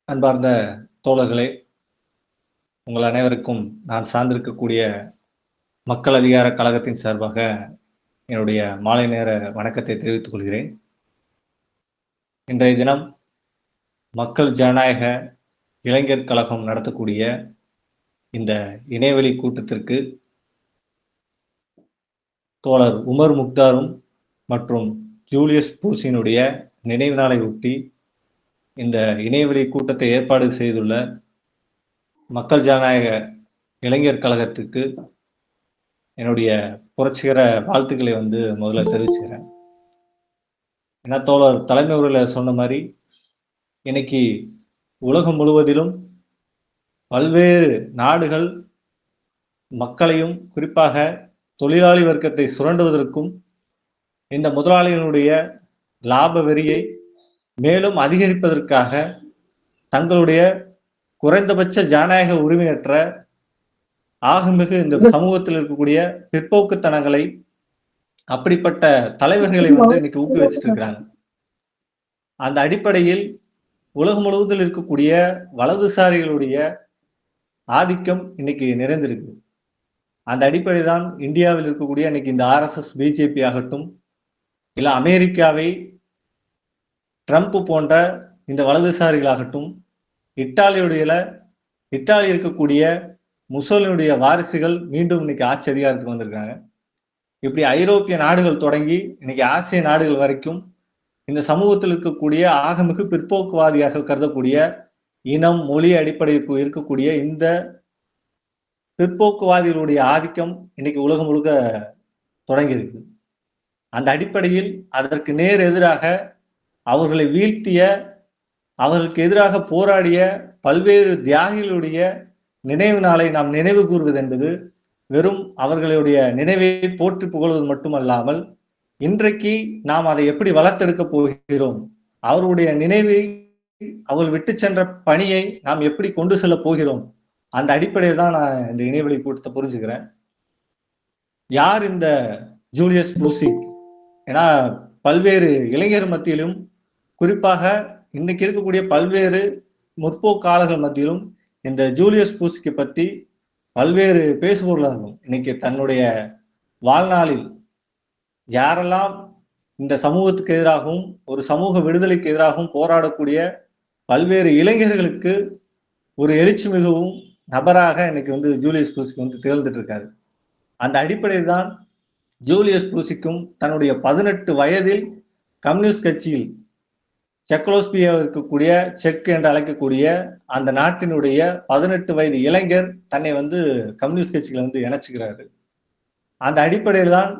அன்பார்ந்த தோழர்களே, உங்கள் அனைவருக்கும் நான் சார்ந்திருக்கக்கூடிய மக்கள் அதிகார கழகத்தின் சார்பாக என்னுடைய மாலை நேர வணக்கத்தை தெரிவித்துக் கொள்கிறேன். இன்றைய தினம் மக்கள் ஜனநாயக இளைஞர் கழகம் நடத்தக்கூடிய இந்த இணையவழி கூட்டத்திற்கு தோழர் உமர் முக்தாரும் மற்றும் ஜூலியஸ் பூசினுடைய நினைவு நாளை ஒட்டி இந்த இணையவழி கூட்டத்தை ஏற்பாடு செய்துள்ள மக்கள் ஜனநாயக இளைஞர் கழகத்துக்கு என்னுடைய புரட்சிகர வாழ்த்துக்களை முதல்ல தெரிவிச்சுக்கிறேன். ஏன்னா தோழர் தலைமை உரையில் சொன்ன மாதிரி இன்னைக்கு உலகம் முழுவதிலும் பல்வேறு நாடுகள் மக்களையும் குறிப்பாக தொழிலாளி வர்க்கத்தை சுரண்டுவதற்கும் இந்த முதலாளிகளுடைய லாப வெறியை மேலும் அதிகரிப்பதற்காக தங்களுடைய குறைந்தபட்ச ஜனநாயக உரிமையற்ற ஆகமிகு இந்த சமூகத்தில் இருக்கக்கூடிய பிற்போக்குத்தனங்களை அப்படிப்பட்ட தலைவர்களை இன்னைக்கு ஊக்குவிச்சுட்டு இருக்கிறாங்க. அந்த அடிப்படையில் உலகம் முழுவதில் இருக்கக்கூடிய வலதுசாரிகளுடைய ஆதிக்கம் இன்னைக்கு நிறைந்திருக்கு. அந்த அடிப்படை தான் இந்தியாவில் இருக்கக்கூடிய இன்னைக்கு இந்த RSS பிஜேபி ஆகட்டும், இல்ல அமெரிக்காவை ட்ரம்ப் போன்ற இந்த வலதுசாரிகளாகட்டும், இத்தாலி இருக்கக்கூடிய முசோலினுடைய வாரிசுகள் மீண்டும் இன்னைக்கு ஆட்சி அதிகாரத்துக்கு வந்திருக்காங்க. இப்படி ஐரோப்பிய நாடுகள் தொடங்கி இன்னைக்கு ஆசிய நாடுகள் வரைக்கும் இந்த சமூகத்தில் இருக்கக்கூடிய ஆகமிகு பிற்போக்குவாதியாக கருதக்கூடிய இனம் மொழி அடிப்படையில் இருக்கக்கூடிய இந்த பிற்போக்குவாதிகளுடைய ஆதிக்கம் இன்னைக்கு உலகம் முழுக்க தொடங்கியிருக்கு. அந்த அடிப்படையில் அதற்கு நேர் எதிராக அவர்களை வீழ்த்திய, அவர்களுக்கு எதிராக போராடிய பல்வேறு தியாகிகளுடைய நினைவு நாளை நாம் நினைவு கூறுவது என்பது வெறும் அவர்களுடைய நினைவை போற்றி புகழ்வது மட்டுமல்லாமல், இன்றைக்கு நாம் அதை எப்படி வளர்த்தெடுக்க போகிறோம், அவருடைய நினைவை அவர்கள் விட்டு சென்ற பணியை நாம் எப்படி கொண்டு செல்ல போகிறோம், அந்த அடிப்படையில் தான் நான் இந்த இணையவழி கூட்டத்தை புரிஞ்சுக்கிறேன். யார் இந்த ஜூலியஸ் பூசிக்? ஏன்னா பல்வேறு இளைஞர் மத்தியிலும், குறிப்பாக இன்னைக்கு இருக்கக்கூடிய பல்வேறு முற்போக்காளர்கள் மத்தியிலும் இந்த ஜூலியஸ் பூசிக்கை பற்றி பல்வேறு பேசுபொருளாக இருக்கும். இன்னைக்கு தன்னுடைய வாழ்நாளில் யாரெல்லாம் இந்த சமூகத்துக்கு எதிராகவும் ஒரு சமூக விடுதலைக்கு எதிராகவும் போராடக்கூடிய பல்வேறு இளைஞர்களுக்கு ஒரு எழுச்சி மிகவும் நபராக இன்னைக்கு ஜூலியஸ் பூசிக் திகழ்ந்துட்டு இருக்காரு. அந்த அடிப்படையில் தான் ஜூலியஸ் பூசிக்கும் தன்னுடைய 18 வயதில் கம்யூனிஸ்ட் கட்சியில் செக்கோஸ்லோவாக்கியாவில் இருக்கக்கூடிய செக் என்று அழைக்கக்கூடிய அந்த நாட்டினுடைய 18 வயது இளைஞர் தன்னை கம்யூனிஸ்ட் கட்சியில இணைச்சுக்கிறாரு. அந்த அடிப்படையில் தான்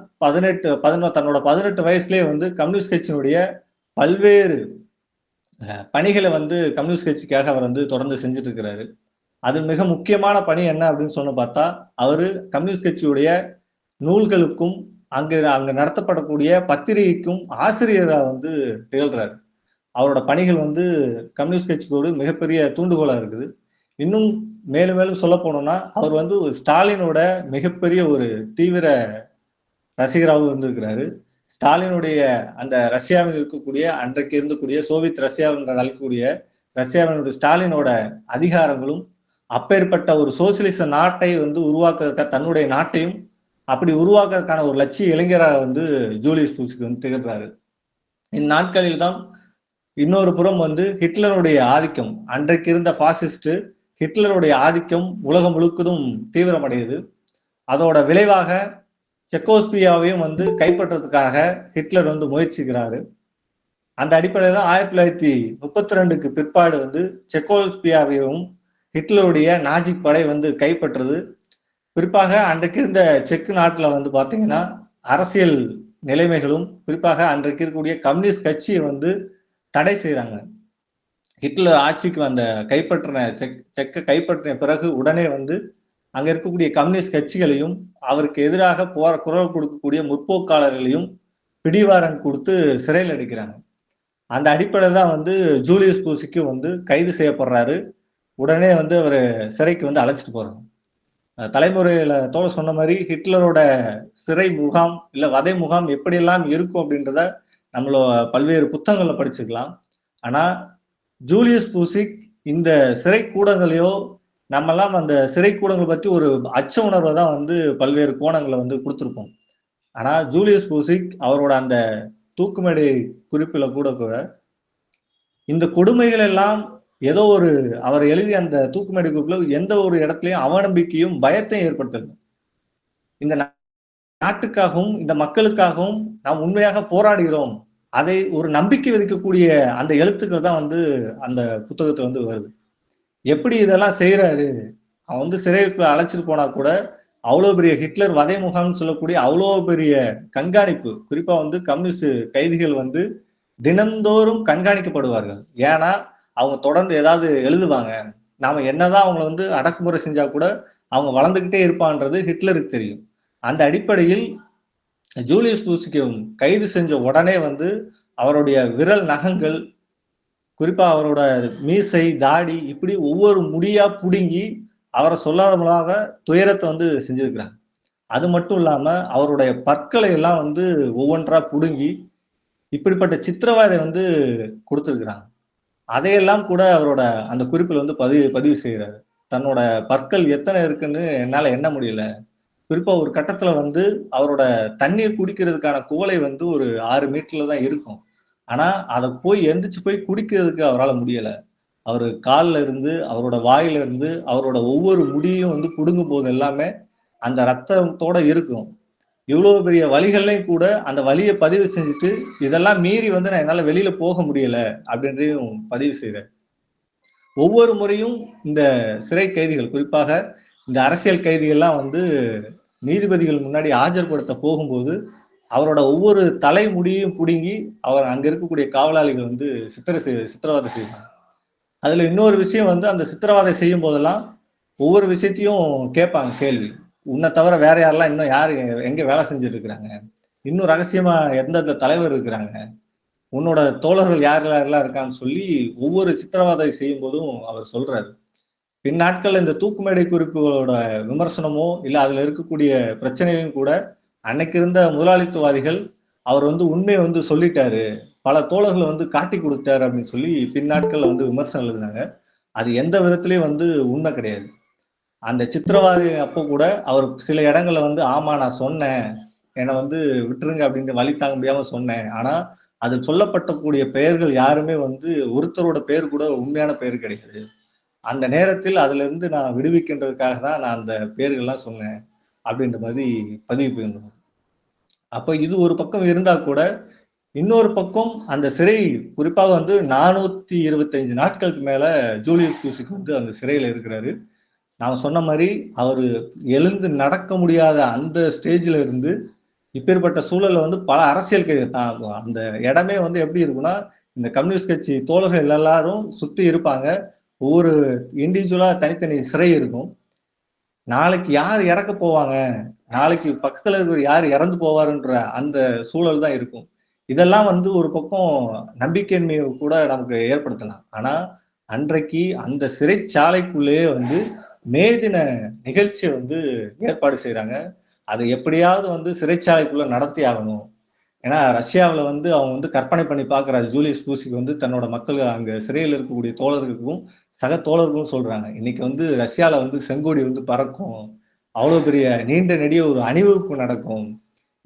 தன்னோட 18 வயசுலேயே கம்யூனிஸ்ட் கட்சியினுடைய பல்வேறு பணிகளை கம்யூனிஸ்ட் கட்சிக்காக அவர் தொடர்ந்து செஞ்சுட்டு இருக்கிறாரு. அது மிக முக்கியமான பணி என்ன அப்படின்னு சொன்ன பார்த்தா, அவரு கம்யூனிஸ்ட் கட்சியுடைய நூல்களுக்கும் அங்கு நடத்தப்படக்கூடிய பத்திரிகைக்கும் ஆசிரியராக திகழ்றாரு. அவரோட பணிகள் கம்யூனிஸ்ட் கட்சிக்கோடு மிகப்பெரிய தூண்டுகோலா இருக்குது. இன்னும் மேலும் மேலும் சொல்ல போனோம்னா, அவர் ஸ்டாலினோட மிகப்பெரிய ஒரு தீவிர ரசிகராகவும் இருந்திருக்கிறாரு. ஸ்டாலினுடைய அந்த ரஷ்யாவில் இருக்கக்கூடிய அன்றைக்கு இருந்தக்கூடிய சோவியத் ரஷ்யா என்று அழைக்கக்கூடிய ரஷ்யாவினுடைய ஸ்டாலினோட அதிகாரங்களும் அப்பேற்பட்ட ஒரு சோசியலிச நாட்டை உருவாக்குறதுக்காக தன்னுடைய நாட்டையும் அப்படி உருவாக்குறதுக்கான ஒரு லட்சிய இளைஞராக ஜூலியஸ் பூசிக் திகழ்றாரு. இந்நாட்களில் தான் இன்னொரு புறம் ஹிட்லருடைய ஆதிக்கம், அன்றைக்கு இருந்த பாசிஸ்ட் ஹிட்லருடைய ஆதிக்கம் உலகம் முழுவதும் தீவிரமடையுது. அதோட விளைவாக செக்கோஸ்லோவாக்கியாவையும் கைப்பற்றதுக்காக ஹிட்லர் முயற்சிக்கிறாரு. அந்த அடிப்படையில் தான் 1932க்கு பிற்பாடு செக்கோஸ்லோவாக்கியாவையும் ஹிட்லருடைய நாஜி படை கைப்பற்றுறது. குறிப்பாக அன்றைக்கு இருந்த செக்கு நாட்டில் பார்த்தீங்கன்னா அரசியல் நிலைமைகளும், குறிப்பாக அன்றைக்கு இருக்கக்கூடிய கம்யூனிஸ்ட் கட்சியை தடை செய்யறாங்க. ஹிட்லர் ஆட்சிக்கு செக்கை கைப்பற்றின பிறகு உடனே அங்க இருக்கக்கூடிய கம்யூனிஸ்ட் கட்சிகளையும் அவருக்கு எதிராக குரல் கொடுக்கக்கூடிய முற்போக்காளர்களையும் பிடிவாரன் கொடுத்து சிறையில் அடைக்கிறாங்க. அந்த அடிப்படையில் தான் ஜூலியஸ் பூசிக்கு கைது செய்யப்படுறாரு. உடனே அவர் சிறைக்கு அழைச்சிட்டு போறாங்க. தலைமுறையில தோழ சொன்ன மாதிரி ஹிட்லரோட சிறை முகாம் இல்ல வதை முகாம் எப்படியெல்லாம் இருக்கும் அப்படின்றத நம்மள பல்வேறு புத்தகங்கள்ல படிச்சுக்கலாம். ஆனா ஜூலியஸ் பூசிக் இந்த சிறை கூடங்களையோ நம்மலாம் அந்த சிறை கூடங்கள் பத்தி ஒரு அச்ச உணர்வ தான் வந்து பல்வேறு கோணங்கள்ல வந்து குடுத்திருப்போம். ஆனா ஜூலியஸ் பூசிக் அவரோட அந்த தூக்குமேடை குறிப்பில கூட இந்த கொடுமைகள் எல்லாம் ஏதோ ஒரு அவர் எழுதிய அந்த தூக்குமேடை குறிப்பில எந்த ஒரு இடத்திலயும் அவநம்பிக்கையும், பயத்தையும் ஏற்படுத்தல. இந்த நாட்டுக்காகவும், இந்த மக்களுக்காகவும் நாம் உண்மையாக போராடுகிறோம். அதை ஒரு நம்பிக்கை விதைக்கக்கூடிய அந்த எழுத்துக்கள் தான் வந்து அந்த புத்தகத்துல வந்து வருது. எப்படி இதெல்லாம் செய்றாரு? அவன் வந்து சிறைக்குள்ள அழைச்சிட்டு போனா கூட, அவ்வளோ பெரிய ஹிட்லர் வதை முகாம்னு சொல்லக்கூடிய அவ்வளோ பெரிய கண்காணிப்பு. குறிப்பா வந்து கம்யூனிஸ்ட் கைதிகள் வந்து தினந்தோறும் கண்காணிக்கப்படுவார்கள். ஏன்னா, அவங்க தொடர்ந்து ஏதாவது எழுதுவாங்க. நாம என்னதான் அவங்கள வந்து அடக்குமுறை செஞ்சா கூட, அவங்க வளர்ந்துகிட்டே இருப்பான்றது ஹிட்லருக்கு தெரியும். அந்த அடிப்படையில் ஜூலியஸ் பூசிக்கும் கைது செஞ்ச உடனே வந்து அவருடைய விரல் நகங்கள், குறிப்பா அவரோட மீசை, தாடி இப்படி ஒவ்வொரு முடியா புடுங்கி, அவர சொல்லாதவங்களாக துயரத்த வந்து செஞ்சிருக்கிறாங்க. அது மட்டும் இல்லாம, அவருடைய பற்களை எல்லாம் வந்து ஒவ்வொன்றா புடுங்கி, இப்படிப்பட்ட சித்திரவதை வந்து குடுத்திருக்கிறாங்க. அதையெல்லாம் கூட அவரோட அந்த குறிப்பில வந்து பதிவு பதிவு செய்றாரு. தன்னோட பற்கள் எத்தன இருக்குன்னு என்னால எண்ண முடியல. குறிப்பா ஒரு கட்டத்துல வந்து அவரோட தண்ணீர் குடிக்கிறதுக்கான குவளை வந்து ஒரு 6 மீட்டர்ல தான் இருக்கும். ஆனா, அத போய் எந்திரிச்சு போய் குடிக்கிறதுக்கு அவரால முடியல. அவரு கால்ல இருந்து, அவரோட வாயில இருந்து, அவரோட ஒவ்வொரு முடியும் வந்து புடுங்கும்போது எல்லாமே அந்த ரத்தத்தோட இருக்கும். இவ்ளோ பெரிய வலிகள்லயும் கூட அந்த வலிய பதிவு செஞ்சுட்டு, இதெல்லாம் மீறி வந்து நான் என்னால வெளில போக முடியல அப்படின்றதையும் பதிவு செய்றாரு. ஒவ்வொரு முறையும் இந்த சிறை கைதிகள், குறிப்பாக இந்த அரசியல் கைதிகள்லாம் வந்து நீதிபதிகள் முன்னாடி ஆஜர்படுத்த போகும்போது, அவரோட ஒவ்வொரு தலைமுடியையும் புடுங்கி, அவர் அங்க இருக்கக்கூடிய காவலாளிகள் வந்து சித்திரவதை செய்வாங்க. அதுல இன்னொரு விஷயம் வந்து அந்த சித்திரவதை செய்யும் போதெல்லாம், ஒவ்வொரு விஷயத்தையும் கேட்பாங்க கேள்வி. உன்ன தவிர வேற யாரெல்லாம் இன்னும் யாரு எங்க வேலை செஞ்சுட்டு இருக்கிறாங்க? இன்னும் ரகசியமா எந்தெந்த தலைவர் இருக்கிறாங்க? உன்னோட தோழர்கள் யார் யாரெல்லாம் இருக்காங்கன்னு சொல்லி, ஒவ்வொரு சித்திரவதை செய்யும்போதும் அவர் சொல்றாரு. பின்னாட்கள்ல இந்த தூக்கு மேடை குறிப்புகளோட விமர்சனமோ, இல்ல அதுல இருக்கக்கூடிய பிரச்சனையும் கூட, அன்னைக்கு இருந்த முதலாளித்துவவாதிகள், அவர் வந்து உண்மைய வந்து சொல்லிட்டாரு. பல தோழர்கள வந்து காட்டிக் குடுத்தாரு அப்படின்னு சொல்லி பின்னாட்கள்ல வந்து விமர்சனம் எழுதினாங்க. அது எந்த விதத்திலயும் வந்து உண்மை கிடையாது. அந்த சித்திரவதை அப்போ கூட அவர் சில இடங்கள்ல வந்து, "ஆமா நான் சொன்னேன். என்ன வந்து விட்டுருங்க" அப்படின்னு வலி தாங்க முடியாம சொன்னேன். ஆனா, அதில் சொல்லப்படக்கூடிய பெயர்கள் யாருமே வந்து ஒருத்தரோட பெயர் கூட உண்மையான பெயர் கிடையாது. அந்த நேரத்தில் அதிலிருந்து நான் விடுவிக்கின்றதுக்காக தான் நான் அந்த பேர்கள்லாம் சொன்னேன். அப்படின்ற மாரி பதிவு பண்ணியிருந்தாங்க. அப்ப இது ஒரு பக்கம் இருந்தா கூட, இன்னொரு பக்கம் அந்த சிறை குறிப்பாக வந்து 425 நாட்களுக்கு மேல ஜூலியஸ் பூசிக் வந்து அந்த சிறையில இருக்கிறாரு. நான் சொன்ன மாரி அவரு எழுந்து நடக்க முடியாத அந்த ஸ்டேஜ்ல இருந்து, இப்பேற்பட்ட சூழல்ல வந்து பல அரசியல் கைது அந்த இடமே வந்து எப்படி இருக்கும்னா, இந்த கம்யூனிஸ்ட் கட்சி தோழர்கள் எல்லாரும் சுத்தி இருப்பாங்க. ஒவ்வொரு இண்டிவிஜுவலா தனித்தனி சிறை இருக்கும். நாளைக்கு யார் இறக்க போவாங்க? நாளைக்கு பக்கத்துல இருக்கிற யார் இறந்து போவாருன்ற அந்த சூழல் தான் இருக்கும். இதெல்லாம் வந்து ஒரு பக்கம் நம்பிக்கையின்மைய கூட நமக்கு ஏற்படுத்தலாம். ஆனா, அன்றைக்கு அந்த சிறைச்சாலைக்குள்ளேயே வந்து மே தின நிகழ்ச்சிய வந்து ஏற்பாடு செய்றாங்க. அத எப்படியாவது வந்து சிறைச்சாலைக்குள்ள நடத்தி ஆகணும். ஏன்னா, ரஷ்யாவுல வந்து அவங்க வந்து கற்பனை பண்ணி பார்க்குறாரு. ஜூலியஸ் பூசிக் வந்து தன்னோட மக்கள் அங்க சிறையில இருக்கக்கூடிய தோழர்களுக்கும், சக தோழர்களும் சொல்றாங்க. இன்னைக்கு வந்து ரஷ்யால வந்து செங்கொடி வந்து பறக்கும். அவ்வளோ பெரிய நீண்ட நெடிய ஒரு அணிவகுப்பு நடக்கும்.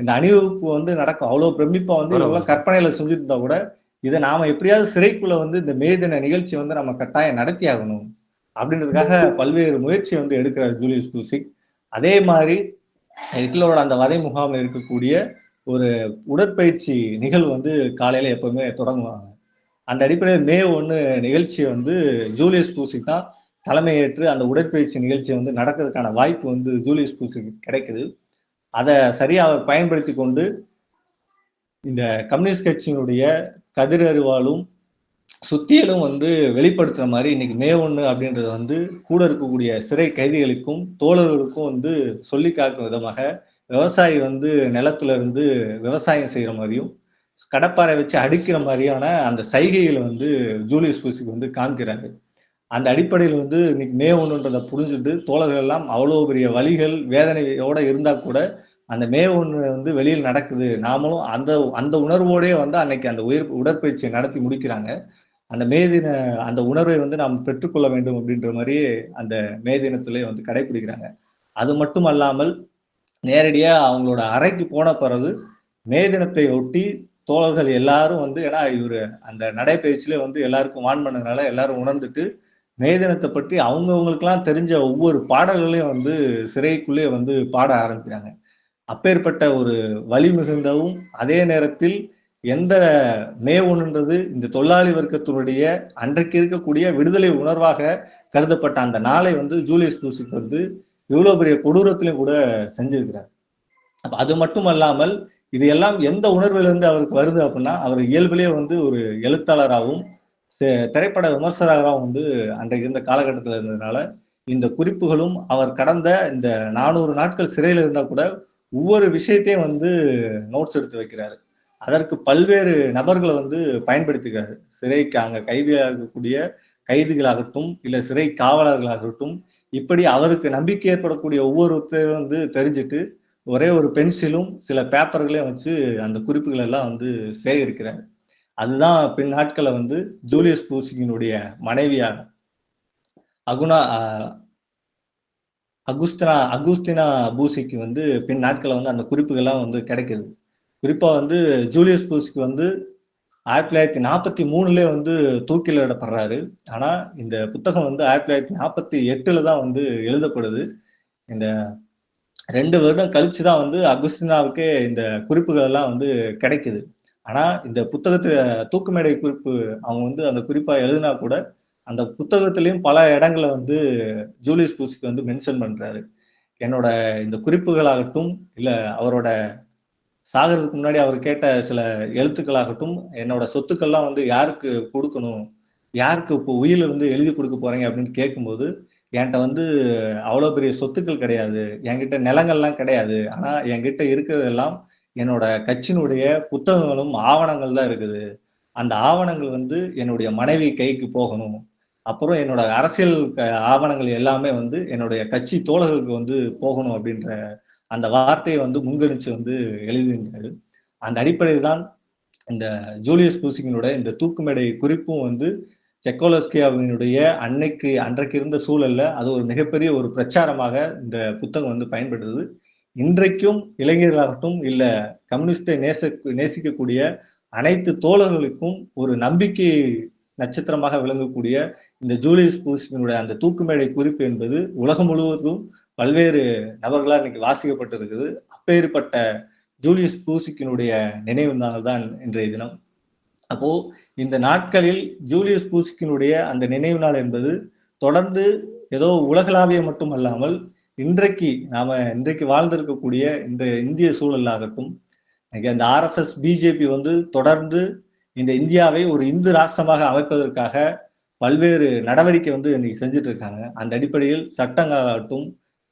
இந்த அணிவகுப்பு வந்து நடக்கும். அவ்வளோ பிரமிப்பா வந்து இவங்கலாம் பரவால்ல. கற்பனையில செஞ்சுட்டு இருந்தா கூட, இத நாம எப்படியாவது சிறைக்குள்ள வந்து இந்த மே தின நிகழ்ச்சி வந்து நம்ம கட்டாயம் நடத்தி ஆகணும். அப்படின்றதுக்காக பல்வேறு முயற்சி வந்து எடுக்கிறார் ஜூலியஸ் பூசிக். அதே மாரி ஹிட்லரோட அந்த வதை முகாம்ல இருக்கக்கூடிய ஒரு உடற்பயிற்சி நிகழ்வு வந்து காலையில எப்பவுமே தொடங்குவாங்க. அந்த அடிப்படையில மே 1 நிகழ்ச்சிய வந்து ஜூலியஸ் பூசிக் தான் தலைமையேற்று அந்த உடற்பயிற்சி நிகழ்ச்சிய வந்து நடக்கிறதுக்கான வாய்ப்பு வந்து ஜூலியஸ் பூசிக்கு கிடைக்குது. அத சரியா அவர் பயன்படுத்திக் கொண்டு, இந்த கம்யூனிஸ்ட் கட்சியினுடைய கதிர் அறிவாலும், சுத்தியலும் வந்து வெளிப்படுத்துற மாரி இன்னைக்கு மே 1 அப்படின்றது வந்து கூட இருக்கக்கூடிய சிறை கைதிகளுக்கும், தோழர்களுக்கும் வந்து சொல்லி காட்டும் விதமாக, விவசாயி வந்து நிலத்துல இருந்து விவசாயம் செய்ற மாரியும், கடப்பாரை வச்சு அடிக்கிற மாரியான அந்த சைகைகள வந்து ஜூலியஸ் பூசிக் வந்து காண்கிறாரு. அந்த அடிப்படையில வந்து இன்னைக்கு மே 1ன்றத புரிஞ்சுட்டு தோழர்கள் எல்லாம் அவ்வளோ பெரிய வலிகள், வேதனையோட இருந்தா கூட, அந்த மே 1 வந்து வெளியில நடக்குது. நாமளும் அந்த அந்த உணர்வோடயே வந்து அன்னைக்கு அந்த உடற்பயிற்சிய நடத்தி முடிக்கிறாங்க. அந்த மே தின அந்த உணர்வை வந்து நாம் பெற்றுக்கொள்ள வேண்டும் அப்படின்ற மாரி அந்த மே தினத்திலே வந்து கடைப்பிடிக்கிறாங்க. அது மட்டும் அல்லாமல் நேரடியா அவங்களோட அறைக்கு போன பிறகு மே தினத்தை ஒட்டி தோழர்கள் எல்லாரும் வந்து ஏன்னா இவரு அந்த நடைப்பயிற்சியிலே வந்து எல்லாருக்கும் வார்ன் பண்ணதுனால எல்லாரும் உணர்ந்துட்டு, மே தினத்த பற்றி அவங்கவங்களுக்கெல்லாம் தெரிஞ்ச ஒவ்வொரு பாடல்களையும் வந்து சிறைக்குள்ளே வந்து பாட ஆரம்பிக்கிறாங்க. அப்பேற்பட்ட ஒரு வலி மிகுந்தவும், அதே நேரத்தில் எந்த மே 1ன்றது இந்த தொழிலாளி வர்க்கத்தினுடைய அன்றைக்கு இருக்கக்கூடிய விடுதலை உணர்வாக கருதப்பட்ட அந்த நாளை வந்து ஜூலியஸ் லூசிக் வந்து இவ்வளோ பெரிய கொடூரத்திலும் கூட செஞ்சிருக்கிறார். அப்ப அது மட்டும் அல்லாமல், இது எல்லாம் எந்த உணர்விலிருந்து அவருக்கு வருது அப்டின்னா, அவர் இயல்பிலேயே வந்து ஒரு எழுத்தாளராகவும், திரைப்பட விமர்சகராகவும் வந்து அன்றைக்கு இருந்த காலகட்டத்தில இருந்ததுனால, இந்த குறிப்புகளும் அவர் கடந்த இந்த 400 நாட்கள் சிறையில இருந்தா கூட, ஒவ்வொரு விஷயத்தையும் வந்து நோட்ஸ் எடுத்து வைக்கிறாரு. அதற்கு பல்வேறு நபர்கள வந்து பயன்படுத்திக்கிறாரு. சிறைக்கு அங்க கைதியா இருக்கக்கூடிய கைதிகளாகட்டும், இல்ல சிறை காவலர்களாகட்டும், இப்படி அவருக்கு நம்பிக்கை ஏற்படக்கூடிய ஒவ்வொருத்தரையும் வந்து தெரிஞ்சுட்டு, ஒரே ஒரு பென்சிலும், சில பேப்பர்களையும் வச்சு அந்த குறிப்புகள் எல்லாம் வந்து சேகரிக்கிறார். அதுதான் பின் நாட்கள்ல வந்து ஜூலியஸ் பூசிக்கினுடைய மனைவியா அகுனா அ அகுஸ்தினா பூசிக்கு வந்து பின் நாட்கள்ல வந்து அந்த குறிப்புகள்லாம் வந்து கிடைக்குது. குறிப்பா வந்து ஜூலியஸ் பூசிக் வந்து 1943லயே வந்து தூக்கிலிடப்படுறாரு. ஆனா, இந்த புத்தகம் வந்து 1948ல தான் வந்து எழுதப்படுது. இந்த 2 வருடம் கழிச்சு தான் வந்து அகுஸ்டினாவுக்கே இந்த குறிப்புகள் எல்லாம் வந்து கிடைக்குது. ஆனா, இந்த புத்தகத்துல தூக்கு மேடை குறிப்பு அவங்க வந்து அந்த குறிப்பா எழுதினா கூட, அந்த புத்தகத்திலயும் பல இடங்கள்ல வந்து ஜூலியஸ் பூசிக் வந்து மென்ஷன் பண்றாரு. என்னோட இந்த குறிப்புகளாகட்டும், இல்ல அவரோட சாகறதுக்கு முன்னாடி அவர் கேட்ட சில எழுத்துக்களாகட்டும், என்னோட சொத்துக்கள்லாம் வந்து யாருக்கு குடுக்கணும்? யாருக்கு இப்போ உயில வந்து எழுதி குடுக்க போறீங்க? அப்படின்னு கேட்கும்போது, என்ட்ட வந்து அவ்வளோ பெரிய சொத்துக்கள் கிடையாது. என்கிட்ட நிலங்கள்லாம் கிடையாது. ஆனா என்கிட்ட இருக்கிறதெல்லாம் என்னோட கட்சியினுடைய புத்தகங்களும், ஆவணங்கள் தான் இருக்குது. அந்த ஆவணங்கள் வந்து என்னுடைய மனைவி கைக்கு போகணும். அப்புறம் என்னோட அரசியல் ஆவணங்கள் எல்லாமே வந்து என்னுடைய கட்சி தோழர்களுக்கு வந்து போகணும் அப்படின்ற அந்த வார்த்தைய வந்து முன்கணிச்சு வந்து எழுதியிருந்தாரு. அந்த அடிப்படையில் தான் இந்த ஜூலியஸ் பூசிங்கினோட இந்த தூக்கு மேடை குறிப்பும் வந்து செக்கோலோஸ்கியாவினுடைய அன்றைக்கு இருந்த சூழல்ல அது ஒரு மிகப்பெரிய ஒரு பிரச்சாரமாக இந்த புத்தகம் வந்து பயன்படுது. இன்றைக்கும் இளைஞர்களாகட்டும், இல்ல கம்யூனிஸ்டை நேசிக்கக்கூடிய அனைத்து தோழர்களுக்கும் ஒரு நம்பிக்கை நட்சத்திரமாக விளங்கக்கூடிய இந்த ஜூலியஸ் பூசிங்கினுடைய அந்த தூக்கு மேடை குறிப்பு என்பது உலகம் முழுவதும் பல்வேறு நபர்களால் இன்னைக்கு வாசிக்கப்பட்டிருக்குது. அப்பேற்பட்ட ஜூலியஸ் பூசிக்கினுடைய நினைவு நாள் தான் இன்றைய தினம். அப்போ இந்த நாட்களில் ஜூலியஸ் பூசிக்கினுடைய அந்த நினைவு நாள் என்பது தொடர்ந்து ஏதோ உலகளாவிய மட்டும் அல்லாமல், இன்றைக்கு வாழ்ந்திருக்கக்கூடிய இந்த இந்திய சூழலாகட்டும், இன்னைக்கு அந்த ஆர்எஸ்எஸ், பிஜேபி வந்து தொடர்ந்து இந்த இந்தியாவை ஒரு இந்து ராஷ்டிரமாக அமைப்பதற்காக பல்வேறு நடவடிக்கை வந்து இன்னைக்கு செஞ்சுட்டு இருக்காங்க. அந்த அடிப்படையில் சட்டங்களாகட்டும்,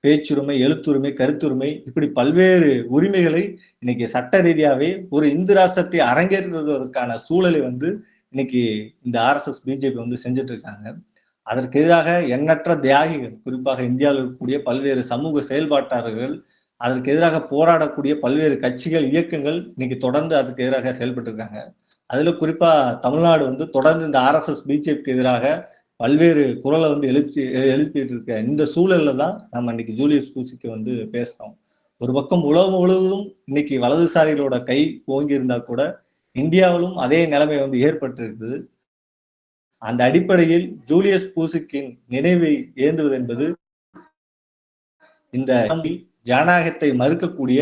பேச்சுரிமை, எழுத்துரிமை, கருத்துரிமை இப்படி பல்வேறு உரிமைகளை இன்னைக்கு சட்ட ரீதியாவே ஒரு இந்து ராஷ்டிரத்தை அரங்கேற்றுவதற்கான சூழலை வந்து இன்னைக்கு இந்த ஆர்எஸ்எஸ், பிஜேபி வந்து செஞ்சுட்டு இருக்காங்க. அதற்கு எதிராக எண்ணற்ற தியாகிகள், குறிப்பாக இந்தியாவில் இருக்கக்கூடிய பல்வேறு சமூக செயல்பாட்டாளர்கள், அதற்கு எதிராக போராடக்கூடிய பல்வேறு கட்சிகள், இயக்கங்கள் இன்னைக்கு தொடர்ந்து அதுக்கு எதிராக செயல்பட்டு இருக்காங்க. அதுல குறிப்பா தமிழ்நாடு வந்து தொடர்ந்து இந்த ஆர்எஸ்எஸ், பிஜேபிக்கு எதிராக பல்வேறு குரல வந்து எழுப்பிட்டு இருக்க இந்த சூழல்ல தான் நம்ம இன்னைக்கு ஜூலியஸ் பூசிக்க வந்து பேசுறோம். ஒரு பக்கம் உலகம் முழுவதும் இன்னைக்கு வலதுசாரிகளோட கை ஓங்கி இருந்தா கூட, இந்தியாவிலும் அதே நிலைமை வந்து ஏற்பட்டிருக்குது. அந்த அடிப்படையில் ஜூலியஸ் பூசிக்கின் நினைவை ஏந்துவது என்பது இந்த ஜனநாயகத்தை மறுக்கக்கூடிய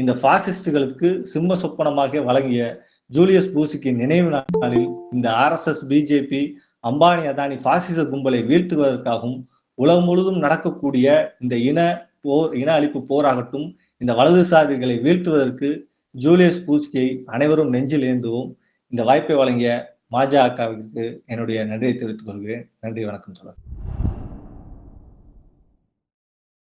இந்த பாசிஸ்டுகளுக்கு சிம்ம சொப்பனமாக வழங்கிய ஜூலியஸ் பூசிக்கின் நினைவு நாளில் இந்த ஆர்எஸ்எஸ், பிஜேபி, அம்பானி, அதானி பாசிச கும்பலை வீழ்த்துவதற்காகவும் உலகம் முழுவதும் நடக்கக்கூடிய இந்த இன அழிப்பு போராகட்டும், இந்த வலதுசாரிகளை வீழ்த்துவதற்கு ஜூலியஸ் பூசிக்கை அனைவரும் நெஞ்சில் ஏந்துவோம். இந்த வாய்ப்பை வழங்கிய மாஜகவிற்கு என்னுடைய நன்றியை தெரிவித்துக் கொள்கிறேன். நன்றி, வணக்கம் தொடர்.